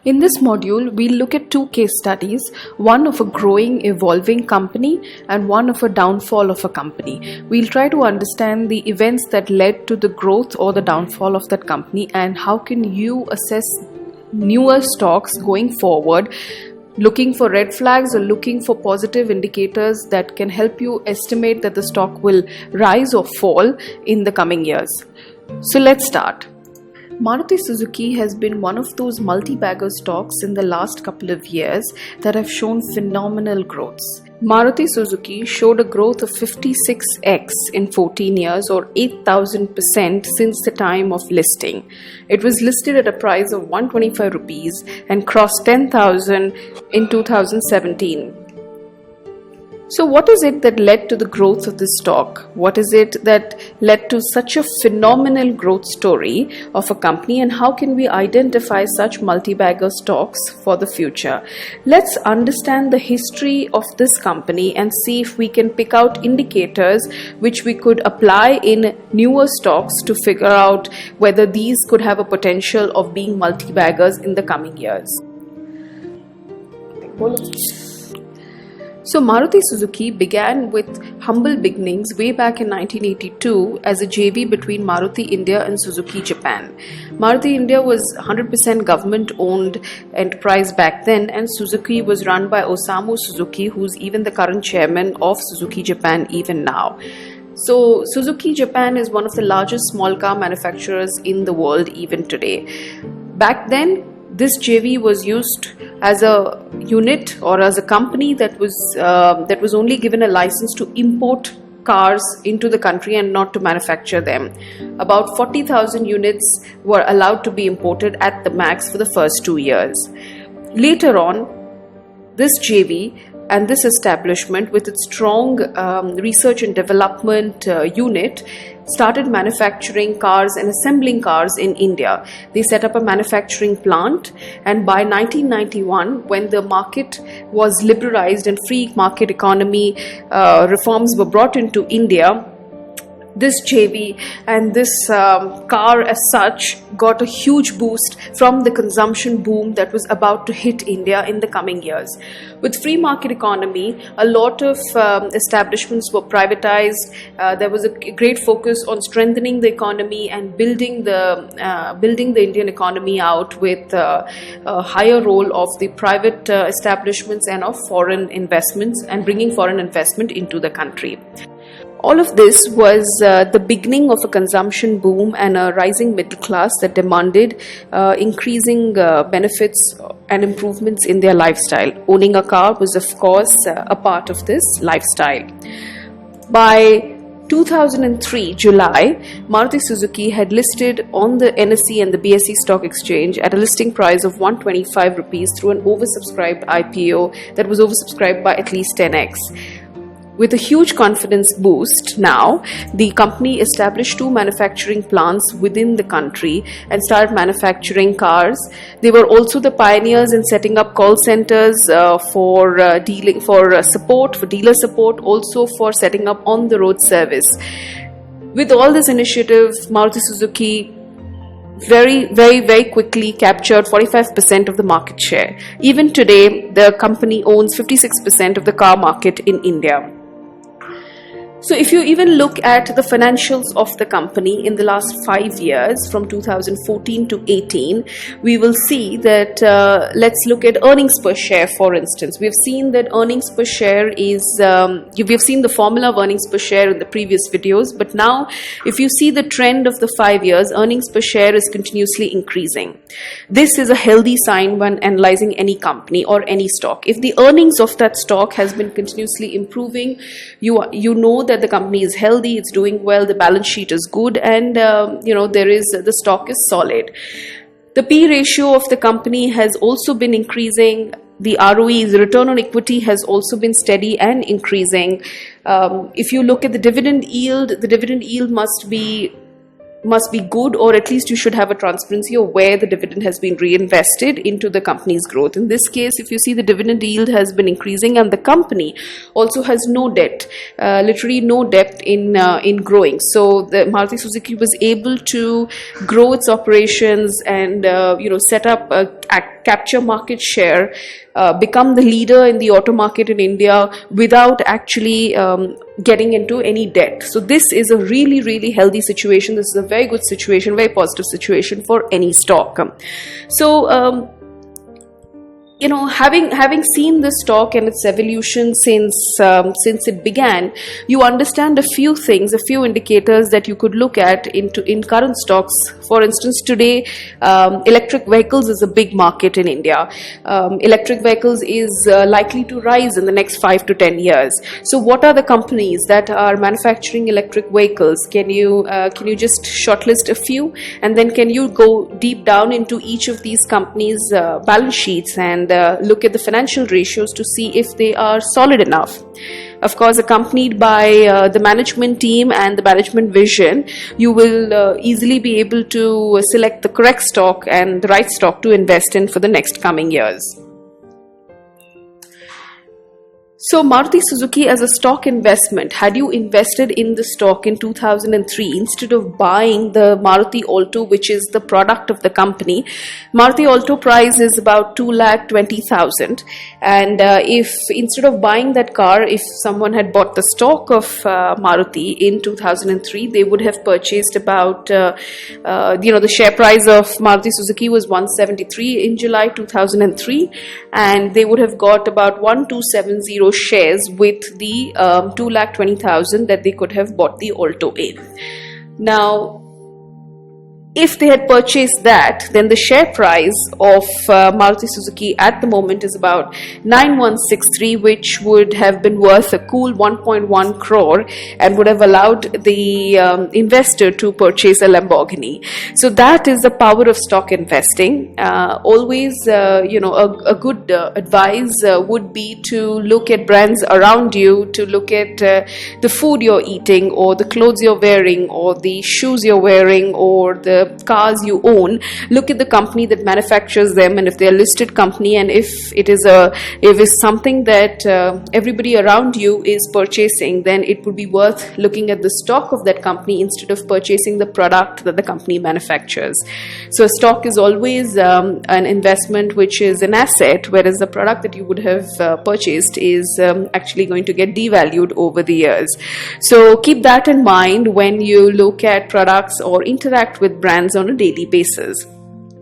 In this module, we'll look at two case studies, one of a growing, evolving company and one of a downfall of a company. We'll try to understand the events that led to the growth or the downfall of that company and how can you assess newer stocks going forward, looking for red flags or looking for positive indicators that can help you estimate that the stock will rise or fall in the coming years. So let's start. Maruti Suzuki has been one of those multi-bagger stocks in the last couple of years that have shown phenomenal growths. Maruti Suzuki showed a growth of 56x in 14 years or 8,000% since the time of listing. It was listed at a price of 125 rupees and crossed 10,000 in 2017. So what is it that led to the growth of this stock? What is it that led to such a phenomenal growth story of a company, and how can we identify such multi-bagger stocks for the future? Let's understand the history of this company and see if we can pick out indicators which we could apply in newer stocks to figure out whether these could have a potential of being multi-baggers in the coming years. So Maruti Suzuki began with humble beginnings way back in 1982 as a JV between Maruti India and Suzuki Japan. Maruti India was 100% government-owned enterprise back then, and Suzuki was run by Osamu Suzuki, who's even the current chairman of Suzuki Japan even now. So Suzuki Japan is one of the largest small car manufacturers in the world even today. Back then, this JV was used as a unit or as a company that was only given a license to import cars into the country and not to manufacture them. About 40,000 units were allowed to be imported at the max for the first 2 years. Later on, this JV and this establishment, with its strong research and development unit, started manufacturing cars and assembling cars in India. They set up a manufacturing plant, and by 1991, when the market was liberalized and free market economy reforms were brought into India, this JV and this car as such got a huge boost from the consumption boom that was about to hit India in the coming years. With free market economy, a lot of establishments were privatized. There was a great focus on strengthening the economy and building the Indian economy out with a higher role of the private establishments and of foreign investments and bringing foreign investment into the country. All of this was the beginning of a consumption boom and a rising middle class that demanded increasing benefits and improvements in their lifestyle. Owning a car was, of course, a part of this lifestyle. By 2003 July, Maruti Suzuki had listed on the NSE and the BSE stock exchange at a listing price of 125 rupees through an oversubscribed IPO that was oversubscribed by at least 10x. With a huge confidence boost now, the company established 2 manufacturing plants within the country and started manufacturing cars. They were also the pioneers in setting up call centers for dealer support, also for setting up on-the-road service. With all this initiative, Maruti Suzuki very quickly captured 45% of the market share. Even today, the company owns 56% of the car market in India. So if you even look at the financials of the company in the last 5 years, from 2014 to 18, we will see that, let's look at earnings per share, for instance. We've seen that earnings per share is, we've seen the formula of earnings per share in the previous videos, but now if you see the trend of the 5 years, earnings per share is continuously increasing. This is a healthy sign when analyzing any company or any stock. If the earnings of that stock has been continuously improving, you know that the company is healthy, it's doing well, the balance sheet is good, and the stock is solid. The P ratio of the company has also been increasing. The ROE, the return on equity, has also been steady and increasing. If you look at the dividend yield must be must be good, or at least you should have a transparency of where the dividend has been reinvested into the company's growth. In this case, if you see, the dividend yield has been increasing and the company also has no debt, literally no debt in growing. So the Maruti Suzuki was able to grow its operations and set up capture market share, become the leader in the auto market in India without actually getting into any debt. So this is a really, really healthy situation. This is a very good situation, very positive situation for any stock. So having seen this stock and its evolution since it began, you understand a few things, a few indicators that you could look at in current stocks. For instance, today electric vehicles is a big market in India. Electric vehicles is likely to rise in the next 5 to 10 years. So what are the companies that are manufacturing electric vehicles? Can you just shortlist a few, and then can you go deep down into each of these companies' balance sheets and look at the financial ratios to see if they are solid enough? Of course, accompanied by the management team and the management vision, you will easily be able to select the correct stock and the right stock to invest in for the next coming years. So Maruti Suzuki as a stock investment, had you invested in the stock in 2003 instead of buying the Maruti Alto, which is the product of the company, Maruti Alto price is about 2,20,000, and if instead of buying that car, if someone had bought the stock of Maruti in 2003, they would have purchased about the share price of Maruti Suzuki was 173 in July 2003, and they would have got about 1270 shares with the 2,20,000 that they could have bought the Alto in. Now, if they had purchased that, then the share price of Maruti Suzuki at the moment is about 9163, which would have been worth a cool 1.1 crore and would have allowed the investor to purchase a Lamborghini. So that is the power of stock investing. Always, a good advice would be to look at brands around you, to look at the food you're eating, or the clothes you're wearing, or the shoes you're wearing, or the cars you own. Look at the company that manufactures them, and if they're a listed company, and if it's something that everybody around you is purchasing, then it would be worth looking at the stock of that company instead of purchasing the product that the company manufactures. So a stock is always an investment which is an asset, whereas the product that you would have purchased is actually going to get devalued over the years. So keep that in mind when you look at products or interact with brands on a daily basis.